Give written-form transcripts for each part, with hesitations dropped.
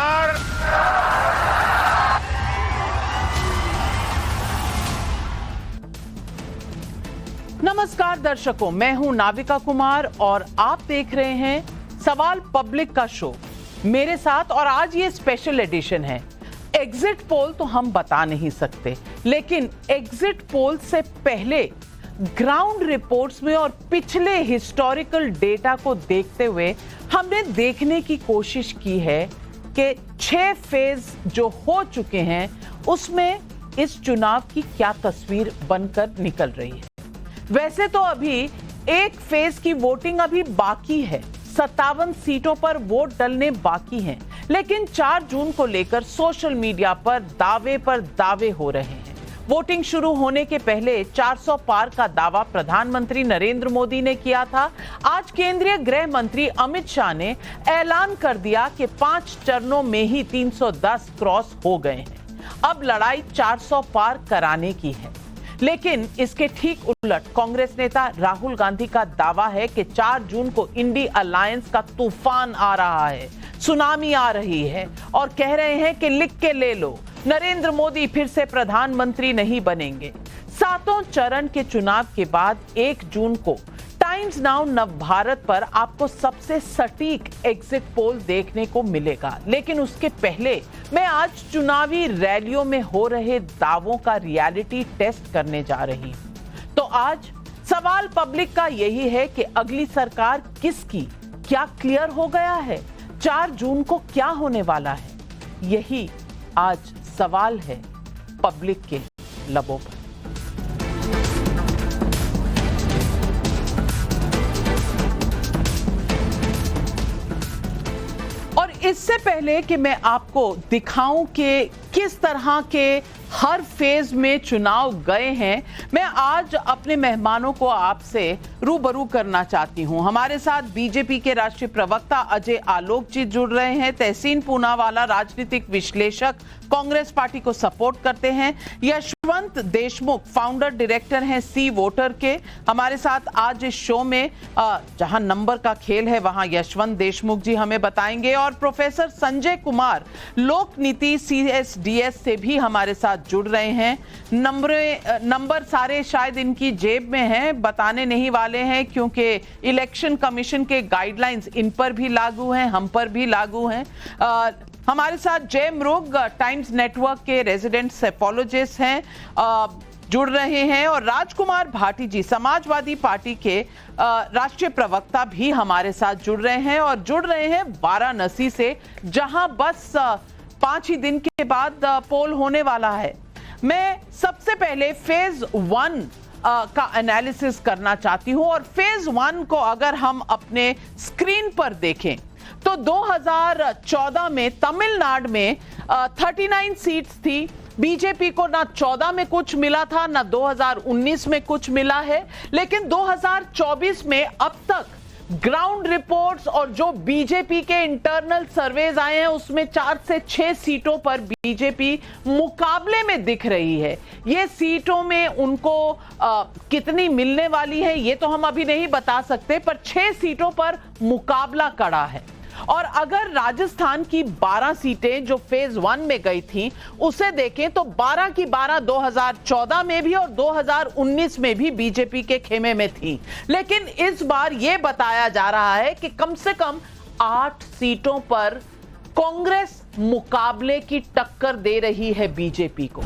कुमार। नमस्कार दर्शकों, मैं हूं नाविका कुमार और आप देख रहे हैं सवाल पब्लिक का शो मेरे साथ। और आज ये स्पेशल एडिशन है। एग्जिट पोल तो हम बता नहीं सकते, लेकिन एग्जिट पोल से पहले ग्राउंड रिपोर्ट्स में और पिछले हिस्टोरिकल डेटा को देखते हुए हमने देखने की कोशिश की है कि 6 फेज जो हो चुके हैं उसमें इस चुनाव की क्या तस्वीर बनकर निकल रही है। वैसे तो अभी एक फेज की वोटिंग अभी बाकी है, 57 सीटों पर वोट डलने बाकी हैं, लेकिन 4 जून को लेकर सोशल मीडिया पर दावे हो रहे हैं। वोटिंग शुरू होने के पहले 400 पार का दावा प्रधानमंत्री नरेंद्र मोदी ने किया था। आज केंद्रीय गृह मंत्री अमित शाह ने ऐलान कर दिया कि 5 चरणों में ही 310 क्रॉस हो गए हैं। अब लड़ाई 400 पार कराने की है। लेकिन इसके ठीक उलट कांग्रेस नेता राहुल गांधी का दावा है कि 4 जून को इंडी अलायंस का तूफान आ रहा है, सुनामी आ रही है, और कह रहे हैं कि लिख के ले लो, नरेंद्र मोदी फिर से प्रधानमंत्री नहीं बनेंगे। 7 चरण के चुनाव के बाद 1 जून को टाइम्स नाउ नवभारत पर आपको सबसे सटीक एग्जिट पोल देखने को मिलेगा। लेकिन उसके पहले मैं आज चुनावी रैलियों में हो रहे दावों का रियलिटी टेस्ट करने जा रही हूं। तो आज सवाल पब्लिक का यही है कि अगली सरकार किसकी, क्या क्लियर हो गया है, 4 जून को क्या होने वाला है, यही आज सवाल है पब्लिक के लबों पर। और इससे पहले कि मैं आपको दिखाऊं कि किस तरह के हर फेज में चुनाव गए हैं, मैं आज अपने मेहमानों को आपसे रूबरू करना चाहती हूं। हमारे साथ बीजेपी के राष्ट्रीय प्रवक्ता अजय आलोक जी जुड़ रहे हैं। तहसीन पूनावाला राजनीतिक विश्लेषक, कांग्रेस पार्टी को सपोर्ट करते हैं। यशवंत देशमुख फाउंडर डायरेक्टर हैं सी वोटर के। हमारे साथ आज इस शो में जहां नंबर का खेल है वहां यशवंत देशमुख जी हमें बताएंगे। और प्रोफेसर संजय कुमार लोक नीति CSDS से भी हमारे साथ जुड़ रहे हैं। नंबर सारे शायद इनकी जेब में हैं, बताने नहीं वाले हैं, क्योंकि इलेक्शन कमीशन के गाइडलाइंस इन पर भी लागू हैं, हम पर भी लागू हैं। हमारे साथ जय मृग टाइम्स नेटवर्क के रेजिडेंट सेफोलॉजिस्ट हैं, जुड़ रहे हैं। और राजकुमार भाटी जी समाजवादी पार्टी के राष्ट्रीय प्रवक्ता भी हमारे साथ जुड़ रहे हैं, और जुड़ रहे हैं वाराणसी से, जहां बस 5 ही दिन के बाद पोल होने वाला है। मैं सबसे पहले फेज 1 का एनालिसिस करना चाहती हूं। और फेज 1 को अगर हम अपने स्क्रीन पर देखें तो 2014 में तमिलनाडु में 39 सीट्स थी। बीजेपी को ना 14 में कुछ मिला था, ना 2019 में कुछ मिला है। लेकिन 2024 में अब तक ग्राउंड रिपोर्ट्स और जो बीजेपी के इंटरनल सर्वेज आए हैं उसमें 4 से 6 सीटों पर बीजेपी मुकाबले में दिख रही है। ये सीटों में उनको कितनी मिलने वाली है ये तो हम अभी नहीं बता सकते, पर 6 सीटों पर मुकाबला कड़ा है। और अगर राजस्थान की 12 सीटें जो फेज 1 में गई थी उसे देखें तो 12 की 12 2014 में भी और 2019 में भी बीजेपी के खेमे में थी। लेकिन इस बार यह बताया जा रहा है कि कम से कम 8 सीटों पर कांग्रेस मुकाबले की टक्कर दे रही है बीजेपी को।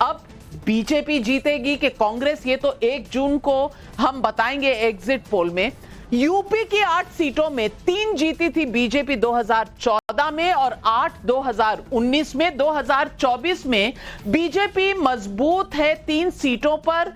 अब बीजेपी जीतेगी कि कांग्रेस, ये तो 1 जून को हम बताएंगे एग्जिट पोल में। यूपी की 8 सीटों में 3 जीती थी बीजेपी 2014 में और 8 2019 में। 2024 में बीजेपी मजबूत है, 3 सीटों पर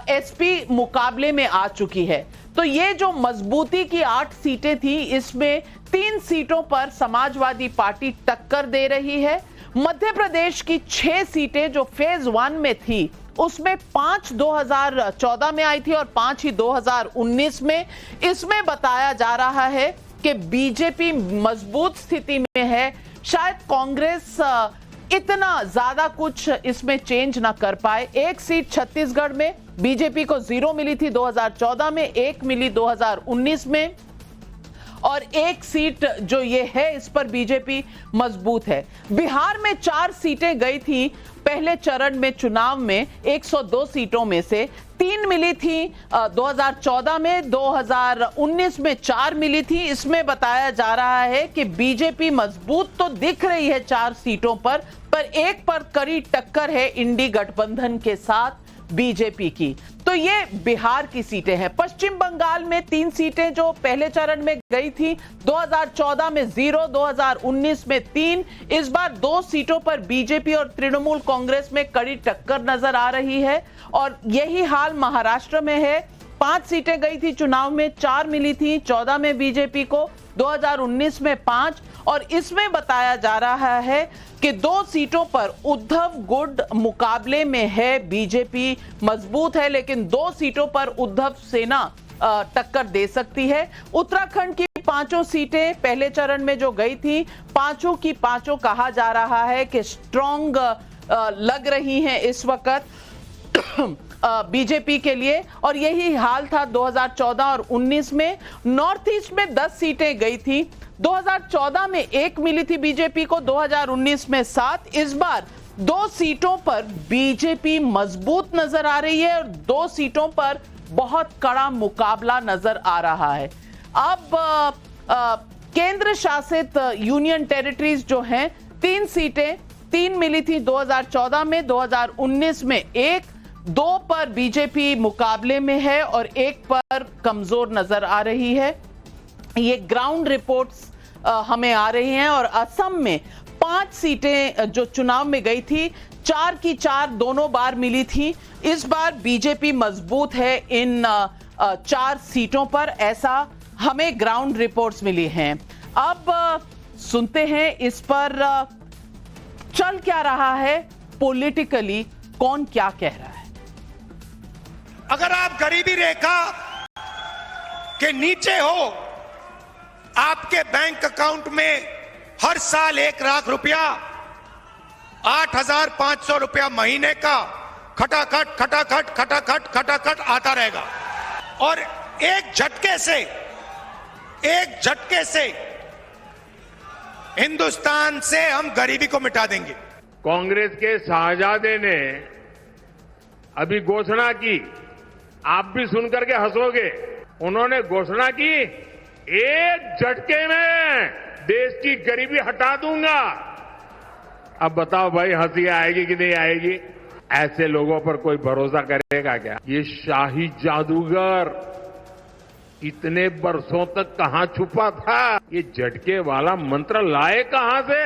एसपी मुकाबले में आ चुकी है। तो ये जो मजबूती की 8 सीटें थी, इसमें 3 सीटों पर समाजवादी पार्टी टक्कर दे रही है। मध्य प्रदेश की 6 सीटें जो फेज 1 में थी उसमें 5 2014 में आई थी और 5 ही 2019 में। इसमें बताया जा रहा है कि बीजेपी मजबूत स्थिति में है। शायद कांग्रेस इतना ज्यादा कुछ इसमें चेंज ना कर पाए। 1 सीट छत्तीसगढ़ में बीजेपी को 0 मिली थी 2014 में, 1 मिली 2019 में। और एक सीट जो ये है इस पर बीजेपी मजबूत है। बिहार में 4 सीटें गई थी पहले चरण में चुनाव में, 102 सीटों में से 3 मिली थी 2014 में, 2019 में 4 मिली थी। इसमें बताया जा रहा है कि बीजेपी मजबूत तो दिख रही है 4 सीटों पर एक पर कड़ी टक्कर है इंडी गठबंधन के साथ बीजेपी की। तो ये बिहार की सीटें हैं। पश्चिम बंगाल में 3 सीटें जो पहले चरण में गई थी, 2014 में 0, 2019 में 3। इस बार 2 सीटों पर बीजेपी और तृणमूल कांग्रेस में कड़ी टक्कर नजर आ रही है। और यही हाल महाराष्ट्र में है। 5 सीटें गई थी चुनाव में, 4 मिली थी 14 में बीजेपी को, 2019 में 5। और इसमें बताया जा रहा है कि 2 सीटों पर उद्धव गुट मुकाबले में है, बीजेपी मजबूत है, लेकिन 2 सीटों पर उद्धव सेना टक्कर दे सकती है। उत्तराखंड की 5 सीटें पहले चरण में जो गई थी, 5 की 5 कहा जा रहा है कि स्ट्रॉन्ग लग रही हैं इस वक्त बीजेपी के लिए। और यही हाल था 2014 और 19 में। नॉर्थ ईस्ट में 10 सीटें गई थी, 2014 में 1 मिली थी बीजेपी को, 2019 में 7। इस बार 2 सीटों पर बीजेपी मजबूत नजर आ रही है और 2 सीटों पर बहुत कड़ा मुकाबला नजर आ रहा है। अब केंद्र शासित यूनियन टेरिटरीज जो हैं, 3 सीटें, 3 मिली थी 2014 में, 2019 में 1, 2 पर बीजेपी मुकाबले में है और 1 पर कमजोर नजर आ रही है। ये ग्राउंड रिपोर्ट्स हमें आ रही हैं। और असम में 5 सीटें जो चुनाव में गई थी, 4 की 4 दोनों बार मिली थी। इस बार बीजेपी मजबूत है इन 4 सीटों पर, ऐसा हमें ग्राउंड रिपोर्ट्स मिली हैं। अब सुनते हैं इस पर चल क्या रहा है पॉलिटिकली, कौन क्या कह रहा है। अगर आप गरीबी रेखा के नीचे हो, आपके बैंक अकाउंट में हर साल 1 लाख रुपया, 8,500 रुपया महीने का खटाखट खटाखट खटाखट खटाखट आता रहेगा। और एक झटके से हिंदुस्तान से हम गरीबी को मिटा देंगे। कांग्रेस के शाहजादे ने अभी घोषणा की, आप भी सुनकर के हंसोगे। उन्होंने घोषणा की, एक झटके में देश की गरीबी हटा दूंगा। अब बताओ भाई, हंसी आएगी कि नहीं आएगी? ऐसे लोगों पर कोई भरोसा करेगा क्या? ये शाही जादूगर इतने बरसों तक कहां छुपा था? ये झटके वाला मंत्र लाए कहां से?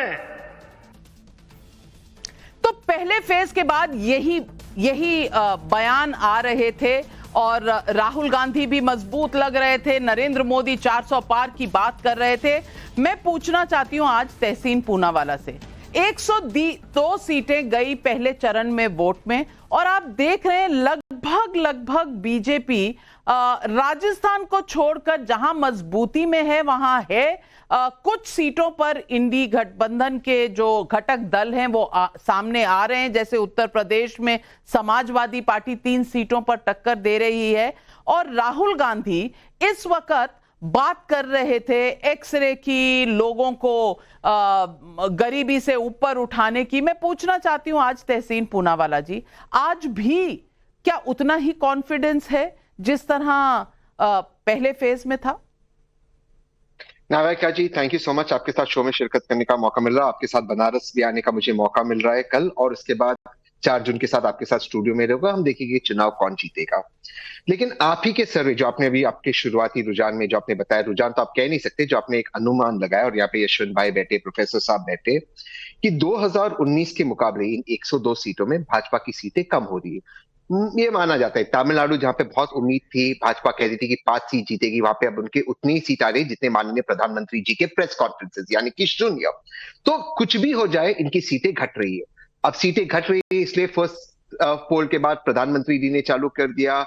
तो पहले फेज के बाद यही बयान आ रहे थे और राहुल गांधी भी मजबूत लग रहे थे, नरेंद्र मोदी 400 पार की बात कर रहे थे। मैं पूछना चाहती हूं आज तहसीन पूनावाला से, 102 सीटें गई पहले चरण में वोट में और आप देख रहे हैं लगभग बीजेपी राजस्थान को छोड़कर जहां मजबूती में है वहां है। कुछ सीटों पर इंडी गठबंधन के जो घटक दल हैं वो सामने आ रहे हैं, जैसे उत्तर प्रदेश में समाजवादी पार्टी 3 सीटों पर टक्कर दे रही है। और राहुल गांधी इस वक्त बात कर रहे थे एक्सरे की, लोगों को गरीबी से ऊपर उठाने की। मैं पूछना चाहती हूं आज तहसीन पूनावाला जी, आज भी क्या उतना ही कॉन्फिडेंस है जिस तरह पहले फेज में था? नाविका जी, थैंक यू सो मच। आपके साथ शो में शिरकत करने का मौका मिल रहा है, आपके साथ बनारस भी आने का मुझे मौका मिल रहा है कल, और उसके बाद 4 जून के साथ आपके साथ स्टूडियो में रहूंगा। हम देखेंगे चुनाव कौन जीतेगा। लेकिन आप ही के सर्वे जो आपने अभी आपके शुरुआती रुझान में जो आपने बताया, रुझान तो आप कह नहीं सकते, जो आपने एक अनुमान लगाया, और यहाँ पे यशवंत भाई बैठे, प्रोफेसर साहब बैठे, कि 2019 के मुकाबले इन 102 सीटों में भाजपा की सीटें कम हो रही है। ये माना जाता है। तमिलनाडु जहां पे बहुत उम्मीद थी, भाजपा कह रही थी कि 5 सीट जीतेगी, वहां पे अब उनके उतनी ही सीट आ रही जितने माननीय प्रधानमंत्री जी के प्रेस कॉन्फ्रेंसेस, यानी कि 0। तो कुछ भी हो जाए, इनकी सीटें घट रही है। अब सीटें घट रही है, इसलिए फर्स्ट पोल के बाद प्रधानमंत्री जी ने चालू कर दिया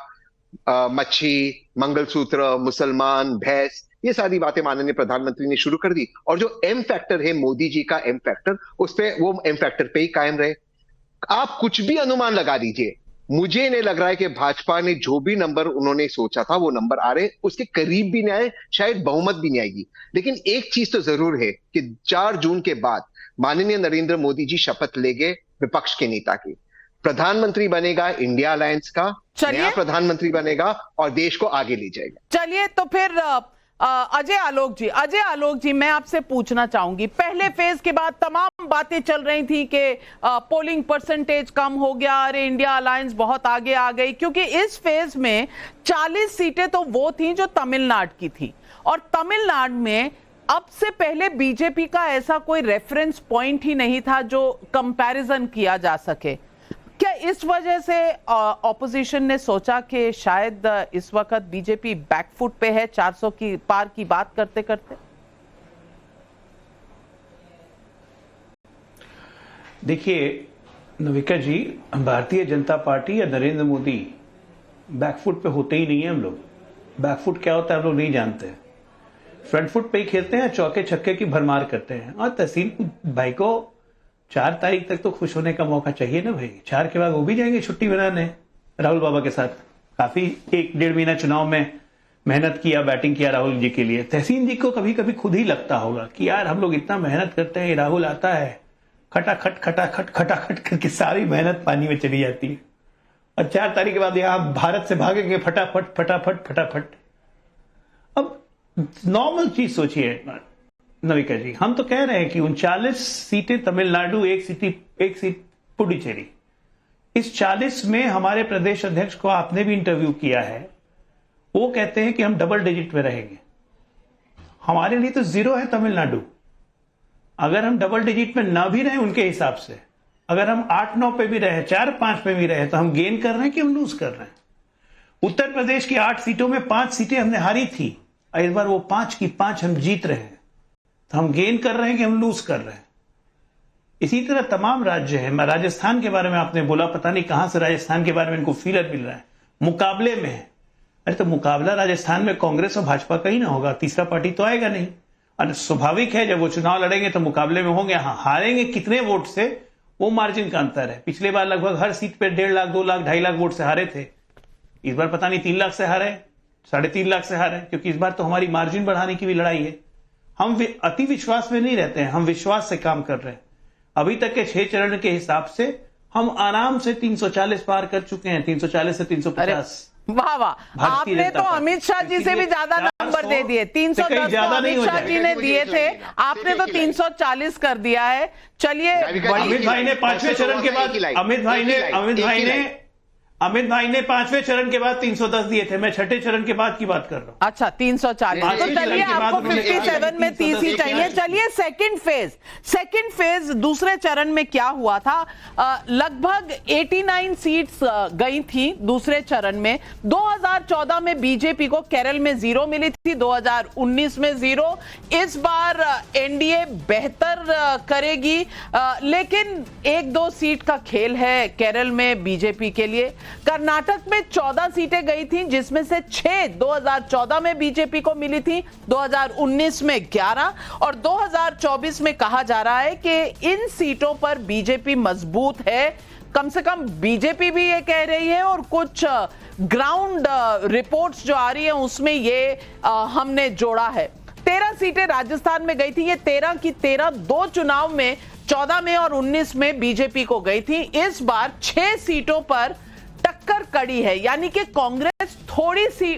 मच्छी, मंगलसूत्र, मुसलमान, भैंस, ये सारी बातें माननीय प्रधानमंत्री ने शुरू कर दी। और जो एम फैक्टर है, मोदी जी का एम फैक्टर, उस पे वो एम फैक्टर पे ही कायम रहे। आप कुछ भी अनुमान लगा दीजिए, मुझे नहीं लग रहा है कि भाजपा ने जो भी नंबर उन्होंने सोचा था वो नंबर आ रहे, उसके करीब भी नहीं आए, शायद बहुमत भी नहीं आएगी। लेकिन एक चीज तो जरूर है कि 4 जून के बाद माननीय नरेंद्र मोदी जी शपथ लेंगे विपक्ष के नेता की, प्रधानमंत्री बनेगा इंडिया अलायंस का, नया प्रधानमंत्री बनेगा और देश को आगे ले जाएगा। चलिए तो फिर अजय आलोक जी मैं आपसे पूछना चाहूंगी, पहले फेज के बाद तमाम बातें चल रही थी कि पोलिंग परसेंटेज कम हो गया, अरे इंडिया अलायंस बहुत आगे आ गई, क्योंकि इस फेज में 40 सीटें तो वो थी जो तमिलनाडु की थी, और तमिलनाडु में अब से पहले बीजेपी का ऐसा कोई रेफरेंस पॉइंट ही नहीं था जो कंपैरिजन किया जा सके। क्या इस वजह से ऑपोजिशन ने सोचा कि शायद इस वक्त बीजेपी बैकफुट पे है 400 की पार की बात करते करते? देखिए नविका जी, भारतीय जनता पार्टी या नरेंद्र मोदी बैकफुट पे होते ही नहीं है। हम लोग बैकफुट क्या होता है हम लोग नहीं जानते। फ्रंट फुट पे ही खेलते हैं, चौके छक्के की भरमार करते हैं। और तहसीन भाई को 4 तारीख तक तो खुश होने का मौका चाहिए ना भाई। 4 के बाद वो भी जाएंगे छुट्टी मनाने राहुल बाबा के साथ। काफी 1-1.5 महीना चुनाव में मेहनत किया, बैटिंग किया राहुल जी के लिए। तहसीन जी को कभी कभी खुद ही लगता होगा कि यार हम लोग इतना मेहनत करते हैं, राहुल आता है खटाखट करके सारी मेहनत पानी में चली जाती है, और 4 तारीख के बाद यहां भारत से भागेंगे फटाफट। अब नॉर्मल चीज सोचिए नविका जी, हम तो कह रहे हैं कि 39 सीटें तमिलनाडु, एक सीट पुडुचेरी। इस 40 में हमारे प्रदेश अध्यक्ष को आपने भी इंटरव्यू किया है, वो कहते हैं कि हम डबल डिजिट में रहेंगे। हमारे लिए तो 0 है तमिलनाडु। अगर हम डबल डिजिट में ना भी रहे उनके हिसाब से, अगर हम 8-9 पे भी रहे, 4-5 पे भी रहे, तो हम गेन कर रहे हैं कि हम लूज कर रहे हैं। उत्तर प्रदेश की 8 सीटों में 5 सीटें हमने हारी थी, और इस बार वो 5 की 5 हम जीत रहे हैं। तो हम गेन कर रहे हैं कि हम लूज कर रहे हैं। इसी तरह तमाम राज्य हैं। मैं राजस्थान के बारे में आपने बोला, पता नहीं कहां से राजस्थान के बारे में इनको फीलर मिल रहा है, मुकाबले में है। अरे तो मुकाबला राजस्थान में कांग्रेस और भाजपा का ही ना होगा, तीसरा पार्टी तो आएगा नहीं। और स्वाभाविक है जब वो चुनाव लड़ेंगे तो मुकाबले में होंगे। हाँ, हारेंगे कितने वोट से वो मार्जिन का अंतर है। पिछले बार लगभग हर सीट पे 1.5 लाख, 2 लाख, 2.5 लाख वोट से हारे थे। इस बार पता नहीं 3 लाख से हारे, 3.5 लाख से हारे, क्योंकि इस बार तो हमारी मार्जिन बढ़ाने की भी लड़ाई है। हम अति विश्वास में नहीं रहते हैं, हम विश्वास से काम कर रहे हैं। अभी तक के 6 चरण के हिसाब से हम आराम से 340 पार कर चुके हैं, 340 से 350। वाह वाह, आपने तो अमित शाह जी से भी ज्यादा नंबर दे दिए। 310 अमित शाह जी ने दिए थे, आपने तो 340 कर दिया है। चलिए, अमित भाई ने 5वें चरण के बाद अमित भाई ने 5वें चरण के बाद 310 दिए थे। मैं 6ठे चरण के बाद की बात कर रहा हूं। अच्छा, 340। तो चलिए, आपको 57 में 30 ही चाहिए। चलिए, सेकंड फेज दूसरे चरण में क्या हुआ था? लगभग 89 सीट्स गई थी दूसरे चरण में। 2014 में बीजेपी को केरल में 0 मिली थी, 2019 में 0। इस बार एनडीए बेहतर करेगी, लेकिन 1-2 सीट का खेल है केरल में बीजेपी के लिए। कर्नाटक में 14 सीटें गई थी, जिसमें से 6 2014 में बीजेपी को मिली थी, 2019 में 11, और 2024 में कहा जा रहा है कि इन सीटों पर बीजेपी मजबूत है। कम से कम बीजेपी भी ये कह रही है, और कुछ ग्राउंड रिपोर्ट्स जो आ रही है उसमें ये हमने जोड़ा है। 13 सीटें राजस्थान में गई थी, ये 13 की 13 दो चुनाव में 14 में और 19 में बीजेपी को गई थी। इस बार 6 सीटों पर टक्कर कड़ी है, यानी कि कांग्रेस थोड़ी सी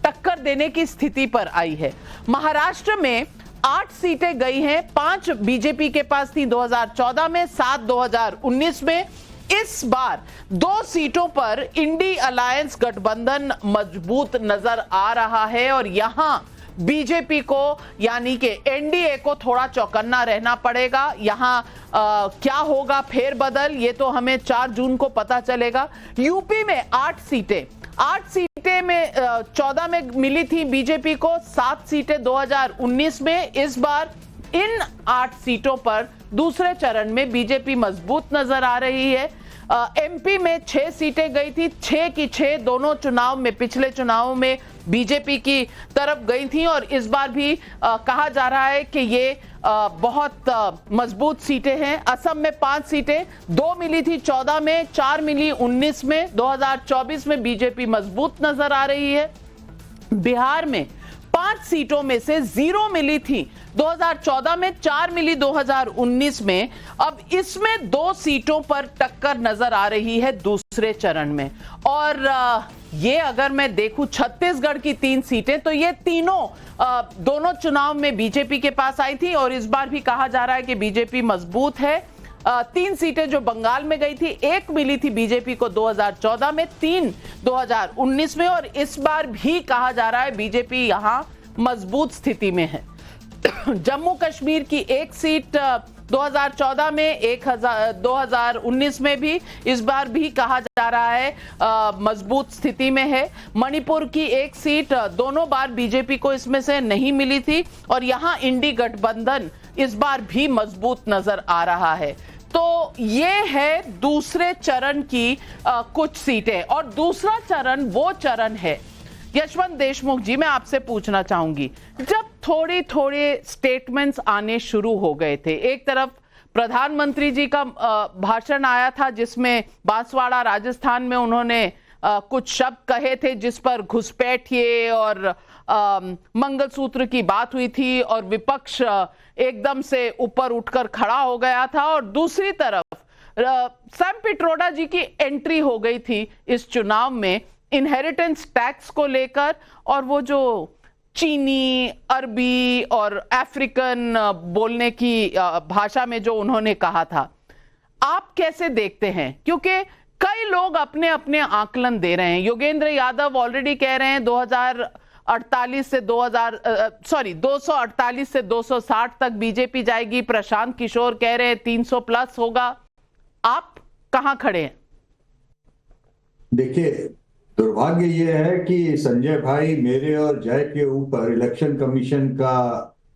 टक्कर देने की स्थिति पर आई है। महाराष्ट्र में 8 सीटें गई हैं, 5 बीजेपी के पास थी 2014 में, 7 2019 में। इस बार 2 सीटों पर इंडी अलायंस गठबंधन मजबूत नजर आ रहा है, और यहां बीजेपी को यानी कि एनडीए को थोड़ा चौकन्ना रहना पड़ेगा। यहां क्या होगा फेरबदल, ये तो हमें 4 जून को पता चलेगा। यूपी में 8 सीटें में 14 में मिली थी बीजेपी को, 7 सीटें 2019 में। इस बार इन 8 सीटों पर दूसरे चरण में बीजेपी मजबूत नजर आ रही है। एमपी में 6 सीटें गई थी, 6 की 6 दोनों चुनाव में, पिछले चुनाव में बीजेपी की तरफ गई थी और इस बार भी कहा जा रहा है कि ये बहुत मजबूत सीटें हैं। असम में 5 सीटें, 2 मिली थी 14 में, 4 मिली 19 में। 2024 में बीजेपी मजबूत नजर आ रही है। बिहार में 5 सीटों में से 0 मिली थी 2014 में, 4 मिली 2019 में। अब इसमें 2 सीटों पर टक्कर नजर आ रही है दूसरे चरण में। और ये अगर मैं देखूं छत्तीसगढ़ की 3 सीटें, तो ये तीनों दोनों चुनाव में बीजेपी के पास आई थी और इस बार भी कहा जा रहा है कि बीजेपी मजबूत है। 3 सीटें जो बंगाल में गई थी, 1 मिली थी बीजेपी को 2014 में, 3 2019 में और इस बार भी कहा जा रहा है बीजेपी यहां मजबूत स्थिति में है। जम्मू कश्मीर की 1 सीट 2014 में, 2019 में भी, इस बार भी कहा जा रहा है मजबूत स्थिति में है। मणिपुर की 1 सीट दोनों बार बीजेपी को इसमें से नहीं मिली थी और यहां इंडी गठबंधन इस बार भी मजबूत नजर आ रहा है। तो ये है दूसरे चरण की कुछ सीटें। और दूसरा चरण वो चरण है, यशवंत देशमुख जी, मैं आपसे पूछना चाहूंगी, जब थोड़े थोड़े स्टेटमेंट्स आने शुरू हो गए थे, एक तरफ प्रधानमंत्री जी का भाषण आया था जिसमें बांसवाड़ा राजस्थान में उन्होंने कुछ शब्द कहे थे जिस पर घुसपैठिए और मंगलसूत्र की बात हुई थी और विपक्ष एकदम से ऊपर उठकर खड़ा हो गया था। और दूसरी तरफ सैम पिट्रोडा जी की एंट्री हो गई थी इस चुनाव में इनहेरिटेंस टैक्स को लेकर, और वो जो चीनी, अरबी और अफ्रीकन बोलने की भाषा में जो उन्होंने कहा था, आप कैसे देखते हैं? क्योंकि कई लोग अपने अपने आकलन दे रहे हैं। योगेंद्र यादव ऑलरेडी कह रहे हैं 248 से 260 तक बीजेपी जाएगी। प्रशांत किशोर कह रहे हैं 300 प्लस होगा। आप कहां खड़े हैं? देखिए, दुर्भाग्य ये है कि संजय भाई मेरे और जय के ऊपर इलेक्शन कमीशन का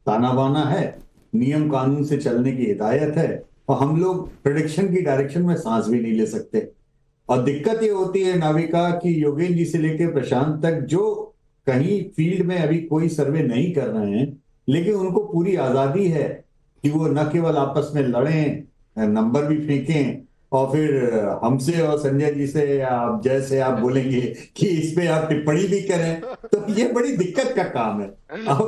ताना बाना है, नियम कानून से चलने की हिदायत है और हम लोग प्रेडिक्शन की डायरेक्शन में सांस भी नहीं ले सकते। और दिक्कत ये होती है नाविका कि योगेंद्र जी से लेकर प्रशांत तक जो कहीं फील्ड में अभी कोई सर्वे नहीं कर रहे हैं, लेकिन उनको पूरी आजादी है कि वो न केवल आपस में लड़ें, नंबर भी फेंकें और फिर हमसे और संजय जी से आप जैसे आप बोलेंगे कि इस पे आप टिप्पणी भी करें, तो ये बड़ी दिक्कत का काम है। अब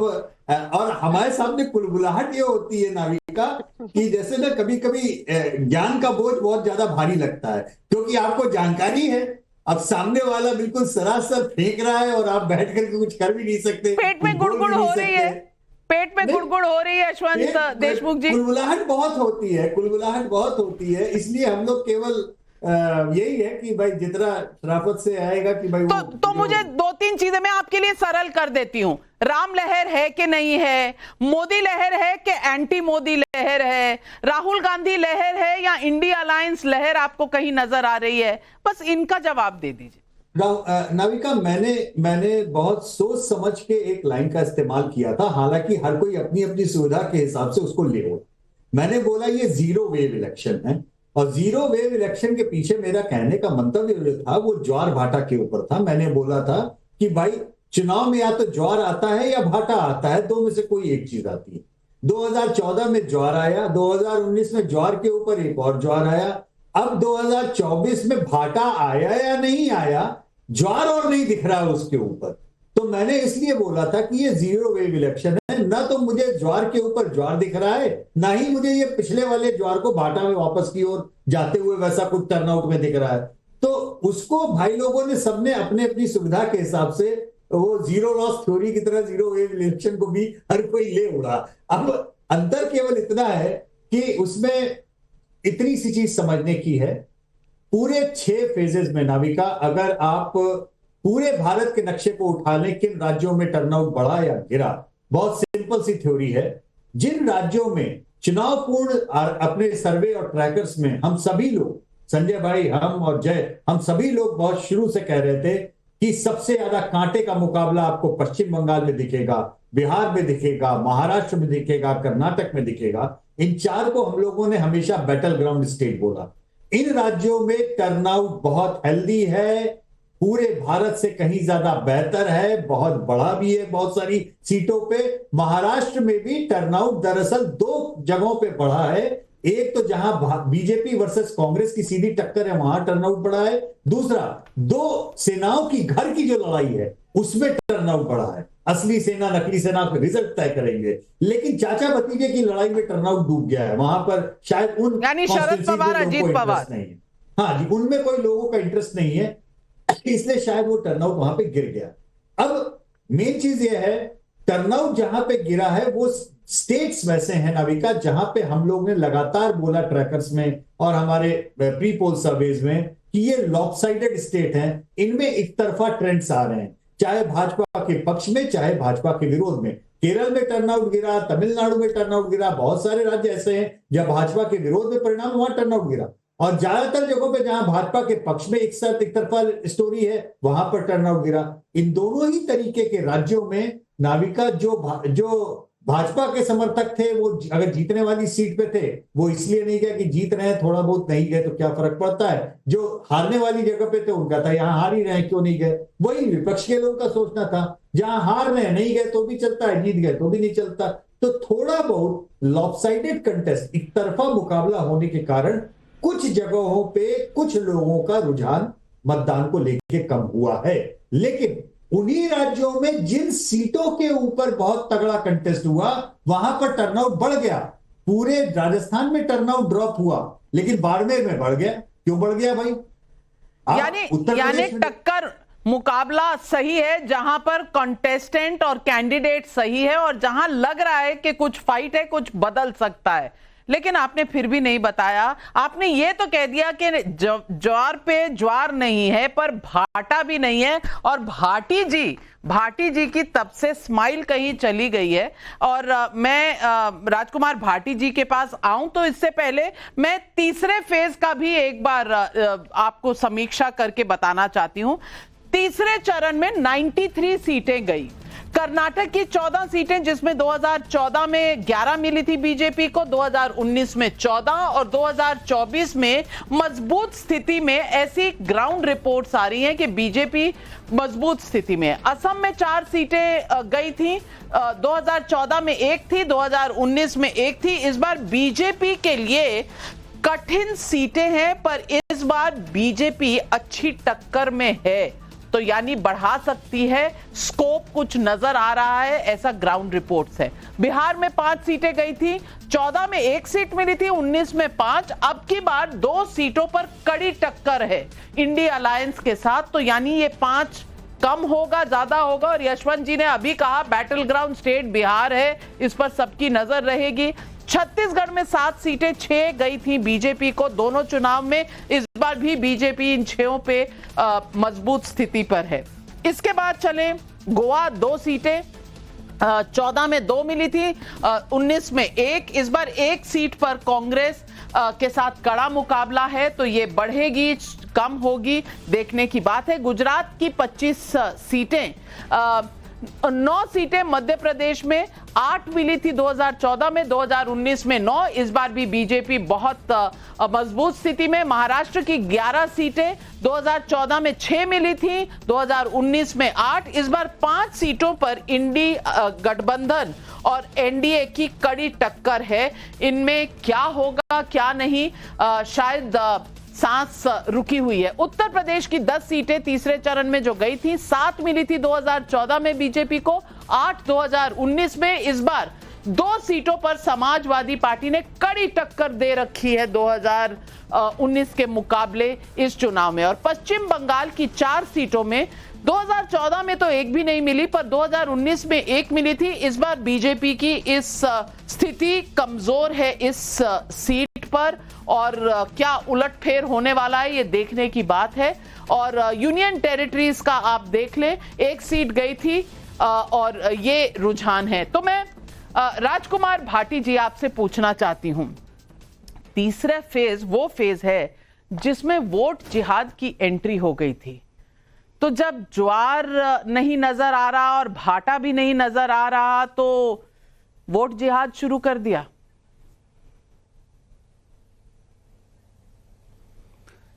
और हमारे सामने कुलबुलाहट ये होती है नाविका कि जैसे ना कभी कभी ज्ञान का बोझ बहुत ज्यादा भारी लगता है, क्योंकि आपको जानकारी है, अब सामने वाला बिल्कुल सरासर फेंक रहा है और आप बैठ करके कुछ कर भी नहीं सकते। पेट में गुड़गुड़ हो रही है, पेट में गुड़गुड़ हो रही है यशवंत देशमुख जी। कुलबुलाहट बहुत होती है, कुलबुलाहट बहुत होती है, इसलिए हम लोग केवल यही है कि भाई जितना शराफत से आएगा कि भाई तो मुझे 2-3 चीजें मैं आपके लिए सरल कर देती हूं। राम लहर है कि नहीं है, मोदी लहर है कि एंटी मोदी लहर है, राहुल गांधी लहर है या इंडिया अलायंस लहर आपको कहीं नजर आ रही है? बस इनका जवाब दे दीजिए। नाविका, मैंने बहुत सोच समझ के एक लाइन का इस्तेमाल किया था, हालांकि हर कोई अपनी अपनी सुविधा के हिसाब से उसको ले। मैंने बोला ये जीरो वेव इलेक्शन है और जीरो वेव इलेक्शन के पीछे मेरा कहने का मंतव्य जो था वो ज्वार भाटा के ऊपर था। मैंने बोला था कि भाई चुनाव में या तो ज्वार आता है या भाटा आता है, दो में से कोई एक चीज आती है। 2014 में ज्वार आया, 2019 में ज्वार के ऊपर एक और ज्वार आया, अब 2024 में भाटा आया या नहीं आया, ज्वार और नहीं दिख रहा है उसके ऊपर। तो मैंने इसलिए बोला था कि ये जीरो वेव इलेक्शन है, ना तो मुझे ज्वार के ऊपर ज्वार दिख रहा है, ना ही मुझे ये पिछले वाले ज्वार को भाटा में वापस की ओर जाते हुए वैसा कुछ टर्नआउट में दिख रहा है। तो उसको भाई लोगों ने सबने अपने अपनी सुविधा के हिसाब से वो जीरो लॉस थ्योरी की तरह जीरो वेव इलेक्शन को भी हर कोई ले उड़ा। अब अंतर केवल इतना है कि उसमें इतनी सी चीज समझने की है, पूरे 6 फेजेस में नाविका, अगर आप पूरे भारत के नक्शे को उठा लें किन राज्यों में टर्नआउट बढ़ा या गिरा, बहुत सिंपल सी थ्योरी है। जिन राज्यों में चुनाव पूर्ण अपने सर्वे और ट्रैकर्स में हम सभी लोग, संजय भाई, हम और जय, हम सभी लोग बहुत शुरू से कह रहे थे कि सबसे ज्यादा कांटे का मुकाबला आपको पश्चिम बंगाल में दिखेगा, बिहार में दिखेगा, महाराष्ट्र में दिखेगा, कर्नाटक में दिखेगा। इन 4 को हम लोगों ने हमेशा बैटल ग्राउंड स्टेट बोला। इन राज्यों में टर्नआउट बहुत हेल्दी है, पूरे भारत से कहीं ज्यादा बेहतर है, बहुत बड़ा भी है बहुत सारी सीटों पे। महाराष्ट्र में भी टर्नआउट दरअसल 2 जगहों पे बढ़ा है। एक तो जहां बीजेपी वर्सेस कांग्रेस की सीधी टक्कर है वहां टर्नआउट बढ़ा है, दूसरा 2 सेनाओं की घर की जो लड़ाई है उसमें टर्नआउट बढ़ा है। असली सेना नकली सेना का रिजल्ट तय करेंगे, लेकिन चाचा भतीजे की लड़ाई में टर्नआउट डूब गया है। वहां पर शायद उन यानी शरद पवार अजीत पवार नहीं है, हाँ जी, उनमें कोई लोगों का इंटरेस्ट नहीं है, इसलिए शायद वो टर्नआउट वहां पे गिर गया। अब मेन चीज ये है, टर्नआउट जहां पे गिरा है वो स्टेट्स वैसे हैं नाविका जहां पे हम लोग ने लगातार बोला ट्रैकर्स में और हमारे प्री पोल सर्वेज में कि ये लॉपसाइडेड स्टेट हैं, इनमें एक तरफा ट्रेंड्स आ रहे हैं, चाहे भाजपा के पक्ष में चाहे भाजपा के विरोध में। केरल में टर्नआउट गिरा, तमिलनाडु में टर्नआउट गिरा, बहुत सारे राज्य ऐसे हैं जब भाजपा के विरोध में परिणाम वहां टर्नआउट गिरा, और ज्यादातर जगहों पे जहां भाजपा के पक्ष में एक तरफा स्टोरी है वहां पर टर्नआउट गिरा। इन दोनों ही तरीके के राज्यों में नाविका जो भाजपा के समर्थक थे वो अगर जीतने वाली सीट पे थे वो इसलिए नहीं गए कि जीत रहे हैं, थोड़ा बहुत नहीं गए तो क्या फर्क पड़ता है। जो हारने वाली जगह पे थे उनका था यहां हार ही रहे हैं क्यों नहीं गए, वही विपक्ष के लोगों का सोचना था। जहां हार रहे हैं नहीं गए तो भी चलता है, जीत गए तो भी नहीं चलता। तो थोड़ा बहुत लॉपसाइडेड कंटेस्ट, एक तरफा मुकाबला होने के कारण कुछ जगहों पे कुछ लोगों का रुझान मतदान को लेके कम हुआ है, लेकिन उन्हीं राज्यों में जिन सीटों के ऊपर बहुत तगड़ा कंटेस्ट हुआ वहां पर टर्नआउट बढ़ गया। पूरे राजस्थान में टर्नआउट ड्रॉप हुआ लेकिन बाड़मेर में बढ़ गया। क्यों बढ़ गया भाई? यानी टक्कर मुकाबला सही है जहां पर कंटेस्टेंट और कैंडिडेट सही है, और जहां लग रहा है कि कुछ फाइट है, कुछ बदल सकता है। लेकिन आपने फिर भी नहीं बताया, आपने ये तो कह दिया कि ज्वार पे ज्वार नहीं है पर भाटा भी नहीं है, और भाटी जी की तब से स्माइल कहीं चली गई है। और मैं राजकुमार भाटी जी के पास आऊं तो इससे पहले मैं तीसरे फेज का भी एक बार आपको समीक्षा करके बताना चाहती हूं। तीसरे चरण में 93 सीटें गई। कर्नाटक की 14 सीटें, जिसमें 2014 में 11 मिली थी बीजेपी को, 2019 में 14 और 2024 में मजबूत स्थिति में, ऐसी ग्राउंड रिपोर्ट्स आ रही हैं कि बीजेपी मजबूत स्थिति में। असम में 4 सीटें गई थी, 2014 में 1 थी, 2019 में 1 थी। इस बार बीजेपी के लिए कठिन सीटें हैं, पर इस बार बीजेपी अच्छी टक्कर में है, तो यानी बढ़ा सकती है, स्कोप कुछ नजर आ रहा है, ऐसा ग्राउंड रिपोर्ट्स है। बिहार में 5 सीटें गई थी, 14 में 1 सीट मिली थी, 19 में 5। अब की बार 2 सीटों पर कड़ी टक्कर है इंडिया अलायंस के साथ, तो यानी ये 5 कम होगा ज्यादा होगा। और यशवंत जी ने अभी कहा बैटल ग्राउंड स्टेट बिहार है, इस पर सबकी नजर रहेगी। छत्तीसगढ़ में 7 सीटें, 6 गई थी बीजेपी को दोनों चुनाव में, इस बार भी बीजेपी इन 6 पे मजबूत स्थिति पर है। इसके बाद चलें, गोवा 2 सीटें, 14 में 2 मिली थी, 19 में 1। इस बार 1 सीट पर कांग्रेस के साथ कड़ा मुकाबला है, तो ये बढ़ेगी कम होगी देखने की बात है। गुजरात की 25 सीटें, 9 सीटें मध्य प्रदेश में, 8 मिली थी 2014 में, 2019 में 9। इस बार भी बीजेपी बहुत मजबूत स्थिति में। महाराष्ट्र की 11 सीटें, 2014 में 6 मिली थी, 2019 में 8। इस बार 5 सीटों पर इंडी गठबंधन और एनडीए की कड़ी टक्कर है। इनमें क्या होगा क्या नहीं, शायद सांस रुकी हुई है। उत्तर प्रदेश की 10 सीटें तीसरे चरण में जो गई थी, 7 मिली थी 2014 में बीजेपी को, 8 2019 में। इस बार 2 सीटों पर समाजवादी पार्टी ने कड़ी टक्कर दे रखी है 2019 के मुकाबले इस चुनाव में। और पश्चिम बंगाल की 4 सीटों में 2014 में तो 1 भी नहीं मिली, पर 2019 में 1 मिली थी। इस बार बीजेपी की इस स्थिति कमजोर है इस सीट पर, और क्या उलटफेर होने वाला है ये देखने की बात है। और यूनियन टेरिटरीज का आप देख लें, 1 सीट गई थी और ये रुझान है। तो मैं राजकुमार भाटी जी आपसे पूछना चाहती हूं, तीसरा फेज वो फेज है जिसमें वोट जिहाद की एंट्री हो गई थी, तो जब ज्वार नहीं नजर आ रहा और भाटा भी नहीं नजर आ रहा तो वोट जिहाद शुरू कर दिया।